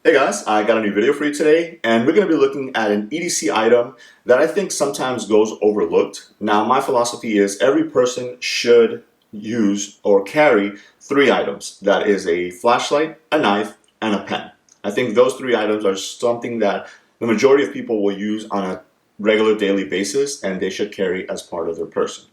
Hey guys, I got a new video for you today, and we're going to be looking at an EDC item that I think sometimes goes overlooked. Now, my philosophy is every person should use or carry three items. That is a flashlight, a knife, and a pen. I think those three items are something that the majority of people will use on a regular daily basis, and they should carry as part of their person.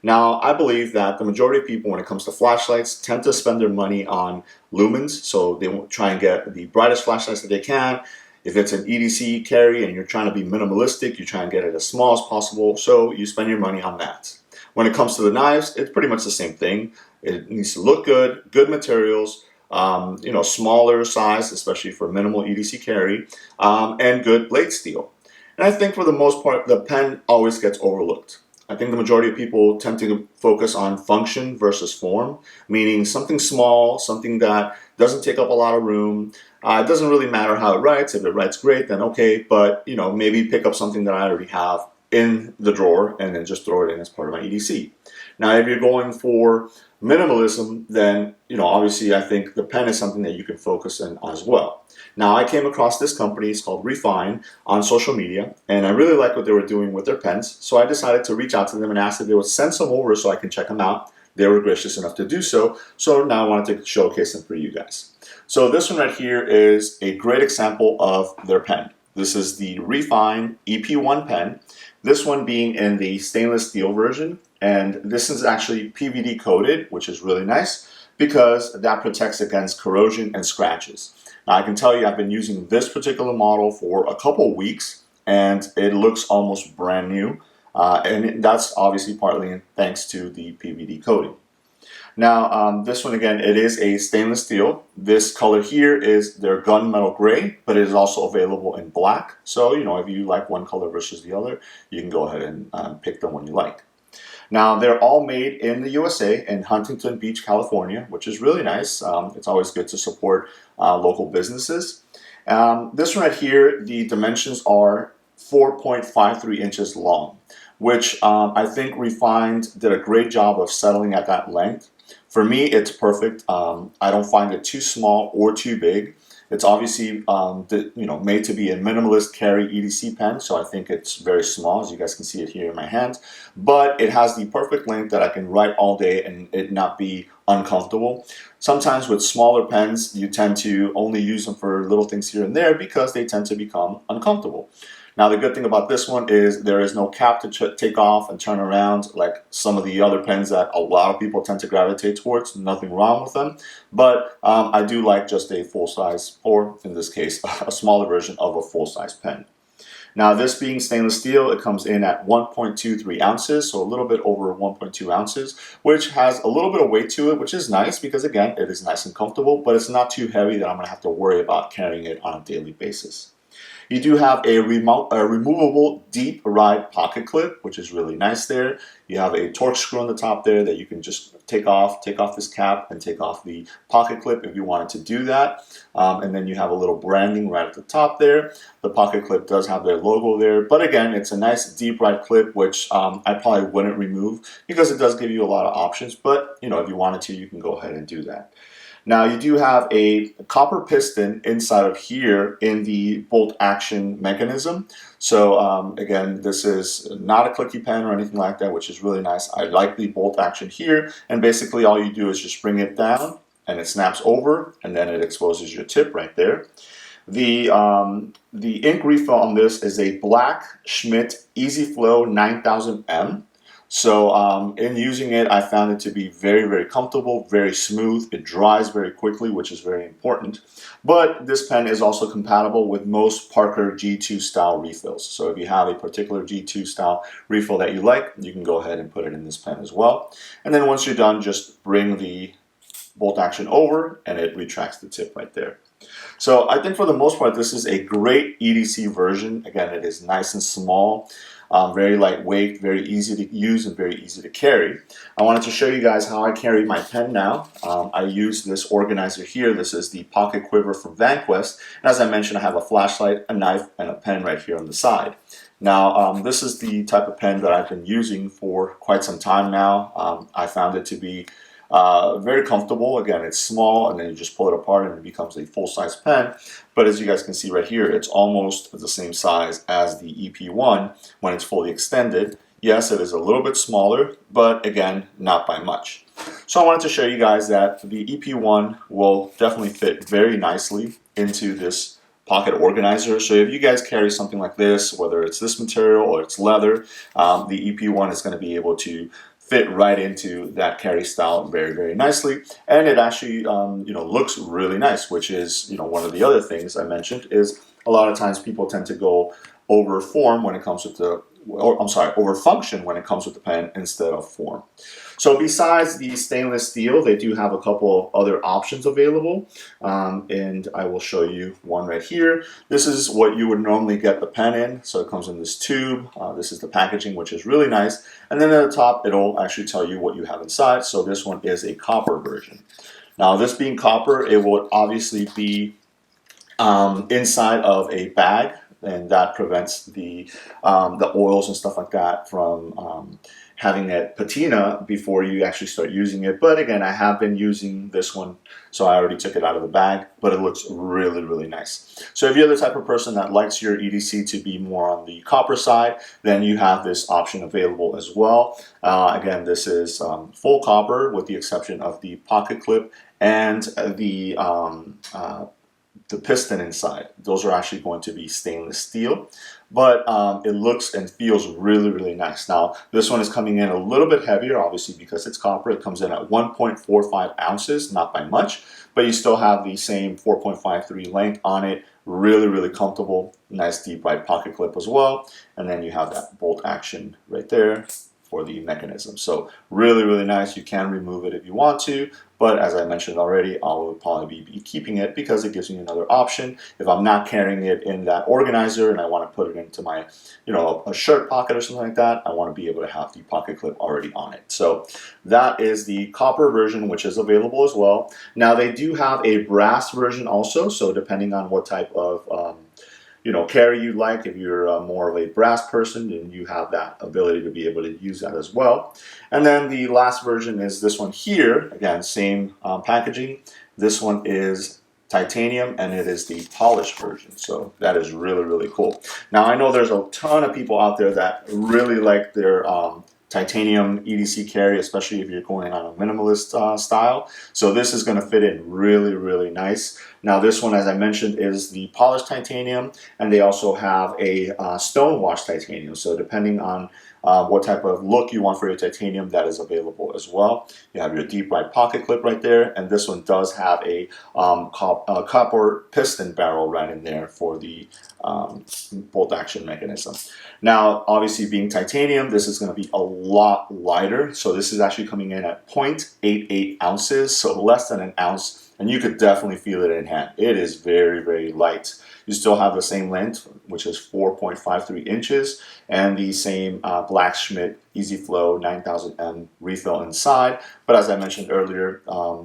Now, I believe that the majority of people, when it comes to flashlights, tend to spend their money on lumens, so they will try and get the brightest flashlights that they can. If it's an EDC carry and you're trying to be minimalistic, you try and get it as small as possible, so you spend your money on that. When it comes to the knives, it's pretty much the same thing. It needs to look good, good materials, smaller size, especially for minimal EDC carry, and good blade steel. And I think for the most part, the pen always gets overlooked. I think the majority of people tend to focus on function versus form, meaning something small, something that doesn't take up a lot of room. It doesn't really matter how it writes. If it writes great, then okay, but maybe pick up something that I already have in the drawer and then just throw it in as part of my EDC. Now, if you're going for minimalism, then obviously I think the pen is something that you can focus on as well. Now, I came across this company, it's called Refyne, on social media, and I really like what they were doing with their pens, so I decided to reach out to them and ask if they would send some over so I can check them out. They were gracious enough to do so, so now I wanted to showcase them for you guys. So this one right here is a great example of their pen. This is the Refyne EP1 pen, this one being in the stainless steel version, and this is actually PVD coated, which is really nice because that protects against corrosion and scratches. Now, I can tell you I've been using this particular model for a couple weeks and it looks almost brand new, and that's obviously partly thanks to the PVD coating. Now, this one again, it is a stainless steel. This color here is their gunmetal gray, but it is also available in black. So, if you like one color versus the other, you can go ahead and pick the one you like. Now, they're all made in the USA in Huntington Beach, California, which is really nice. It's always good to support local businesses. This one right here, the dimensions are 4.53 inches long, which I think Refyne did a great job of settling at that length. For me, it's perfect. I don't find it too small or too big. It's obviously made to be a minimalist carry EDC pen, so I think it's very small, as you guys can see it here in my hand. But it has the perfect length that I can write all day and it not be uncomfortable. Sometimes with smaller pens, you tend to only use them for little things here and there because they tend to become uncomfortable. Now, the good thing about this one is there is no cap to take off and turn around like some of the other pens that a lot of people tend to gravitate towards. Nothing wrong with them, but I do like just a full-size, or in this case, a smaller version of a full-size pen. Now, this being stainless steel, it comes in at 1.23 ounces, so a little bit over 1.2 ounces, which has a little bit of weight to it, which is nice because, again, it is nice and comfortable, but it's not too heavy that I'm going to have to worry about carrying it on a daily basis. You do have a removable deep ride pocket clip, which is really nice there. You have a Torx screw on the top there that you can just take off this cap and take off the pocket clip if you wanted to do that. And then you have a little branding right at the top there. The pocket clip does have their logo there, but again, it's a nice deep ride clip, which I probably wouldn't remove because it does give you a lot of options, but if you wanted to, you can go ahead and do that. Now, you do have a copper piston inside of here in the bolt action mechanism. So again, this is not a clicky pen or anything like that, which is really nice. I like the bolt action here, and basically all you do is just bring it down and it snaps over and then it exposes your tip right there. The ink refill on this is a black Schmidt Easy Flow 9000M. So in using it, I found it to be very, very comfortable, very smooth. It dries very quickly, which is very important. But this pen is also compatible with most Parker G2 style refills. So if you have a particular G2 style refill that you like, you can go ahead and put it in this pen as well. And then once you're done, just bring the bolt action over and it retracts the tip right there. So I think for the most part, this is a great EDC version. Again, it is nice and small. Very lightweight, very easy to use, and very easy to carry. I wanted to show you guys how I carry my pen now. I use this organizer here. This is the Pocket Quiver from VanQuest. And as I mentioned, I have a flashlight, a knife, and a pen right here on the side. Now, this is the type of pen that I've been using for quite some time now. I found it to be Very comfortable. Again, it's small, and then you just pull it apart and it becomes a full-size pen. But as you guys can see right here, it's almost the same size as the EP1 when it's fully extended. Yes, it is a little bit smaller, but again, not by much. So I wanted to show you guys that the EP1 will definitely fit very nicely into this pocket organizer. So if you guys carry something like this, whether it's this material or it's leather, the EP1 is going to be able to fit right into that carry style very, very nicely. And it actually, looks really nice, which is, one of the other things I mentioned is a lot of times people tend to go over form when it comes with the, over function when it comes with the pen instead of form. So besides the stainless steel, they do have a couple of other options available, and I will show you one right here. This is what you would normally get the pen in. So it comes in this tube. This is the packaging, which is really nice. And then at the top, it'll actually tell you what you have inside. So this one is a copper version. Now, this being copper, it will obviously be inside of a bag, and that prevents the oils and stuff like that from having it patina before you actually start using it. But again, I have been using this one, so I already took it out of the bag, but it looks really, really nice. So if you're the type of person that likes your EDC to be more on the copper side, then you have this option available as well. Again, this is full copper with the exception of the pocket clip and the piston inside. Those are actually going to be stainless steel, but it looks and feels really, really nice. Now, this one is coming in a little bit heavier, obviously because it's copper. It comes in at 1.45 ounces, not by much, but you still have the same 4.53 length on it. Really, really comfortable. Nice deep right pocket clip as well. And then you have that bolt action right there for the mechanism. So really, really nice. You can remove it if you want to, but as I mentioned already, I will probably be keeping it because it gives me another option. If I'm not carrying it in that organizer and I want to put it into my, a shirt pocket or something like that, I want to be able to have the pocket clip already on it. So that is the copper version, which is available as well. Now they do have a brass version also, so depending on what type of carry you like. If you're more of a brass person, then you have that ability to be able to use that as well. And then the last version is this one here. Again, same packaging. This one is titanium, and it is the polished version. So that is really, really cool. Now, I know there's a ton of people out there that really like their titanium EDC carry, especially if you're going on a minimalist style. So this is going to fit in really, really nice. Now this one, as I mentioned, is the polished titanium, and they also have a stone wash titanium. So depending on what type of look you want for your titanium, that is available as well. You have your deep right pocket clip right there, and this one does have a copper piston barrel right in there for the bolt action mechanism. Now, obviously being titanium, this is going to be a lot lighter. So this is actually coming in at 0.88 ounces, so less than an ounce, and you could definitely feel it in hand. It is very, very light. You still have the same length, which is 4.53 inches, and the same Black-Schmidt Easy Flow 9000M refill inside. But as I mentioned earlier,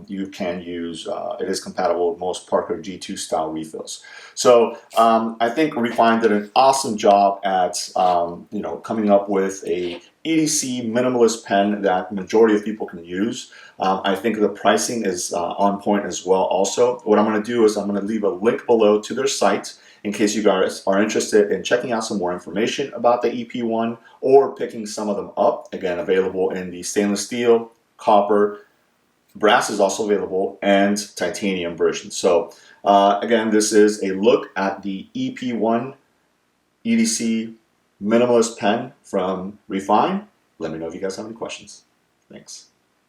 you can use, it is compatible with most Parker G2 style refills. So I think Refyne did an awesome job at coming up with a EDC minimalist pen that majority of people can use. I think the pricing is on point as well also. What I'm going to do is I'm going to leave a link below to their site in case you guys are interested in checking out some more information about the EP1 or picking some of them up. Again, available in the stainless steel, copper, brass is also available, and titanium version. So again, this is a look at the EP1 EDC minimalist pen from Refyne. Let me know if you guys have any questions. Thanks.